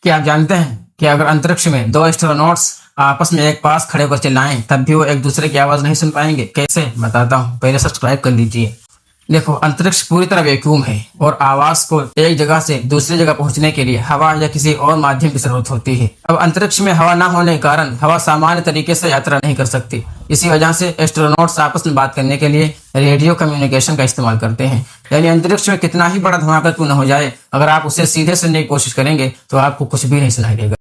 क्या आप जानते हैं कि अगर अंतरिक्ष में दो एस्ट्रोनॉट्स आपस में एक पास खड़े होकर चिल्लाएं तब भी वो एक दूसरे की आवाज नहीं सुन पाएंगे? कैसे, बताता हूँ, पहले सब्सक्राइब कर लीजिए। देखो, अंतरिक्ष पूरी तरह वैक्यूम है और आवाज को एक जगह से दूसरी जगह पहुंचने के लिए हवा या किसी और माध्यम की जरूरत होती है। अब अंतरिक्ष में हवा न होने के कारण हवा सामान्य तरीके से यात्रा नहीं कर सकती। इसी वजह से एस्ट्रोनॉट्स आपस में बात करने के लिए रेडियो कम्युनिकेशन का इस्तेमाल करते हैं। यानी अंतरिक्ष में कितना ही बड़ा धमाका क्यों न हो जाए, अगर आप उसे सीधे सुनने की कोशिश करेंगे तो आपको कुछ भी नहीं सुनाई देगा।